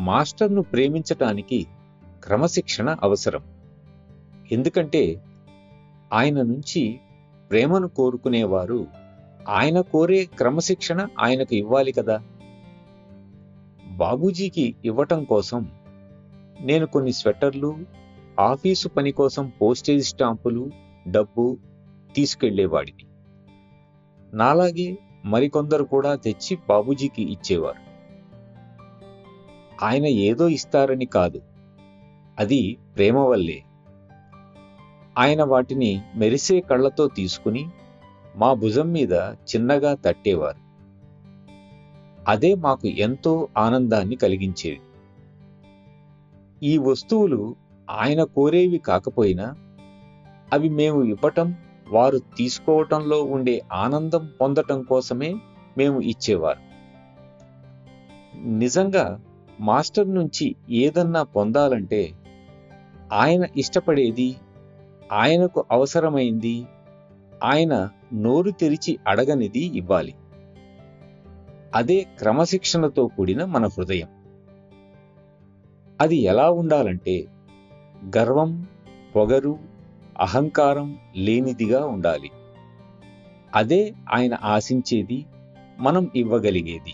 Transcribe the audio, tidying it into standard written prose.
మాస్టర్ను ప్రేమించటానికి క్రమశిక్షణ అవసరం. ఎందుకంటే ఆయన నుంచి ప్రేమను కోరుకునేవారు ఆయన కోరే క్రమశిక్షణ ఆయనకు ఇవ్వాలి కదా. బాబూజీకి ఇవ్వటం కోసం నేను కొన్ని స్వెటర్లు, ఆఫీసు పని కోసం పోస్టేజ్ స్టాంపులు, డబ్బు తీసుకెళ్లేవాడిని. నాలాగే మరికొందరు కూడా తెచ్చి బాబూజీకి ఇచ్చేవారు. ఆయన ఏదో ఇస్తారని కాదు, అది ప్రేమ వల్లే. ఆయన వాటిని మెరిసే కళ్ళతో తీసుకుని మా భుజం మీద చిన్నగా తట్టేవారు. అదే మాకు ఎంతో ఆనందాన్ని కలిగించేది. ఈ వస్తువులు ఆయన కోరేవి కాకపోయినా అవి మేము ఇవ్వటం, వారు తీసుకోవటంలో ఉండే ఆనందం పొందటం కోసమే మేము ఇచ్చేవారు. నిజంగా మాస్టర్ నుంచి ఏదన్నా పొందాలంటే ఆయన ఇష్టపడేది, ఆయనకు అవసరమైంది, ఆయన నోరు తెరిచి అడగనిది ఇవ్వాలి. అదే క్రమశిక్షణతో కూడిన మన హృదయం. అది ఎలా ఉండాలంటే గర్వం, పొగరు, అహంకారం లేనిదిగా ఉండాలి. అదే ఆయన ఆశించేది, మనం ఇవ్వగలిగేది.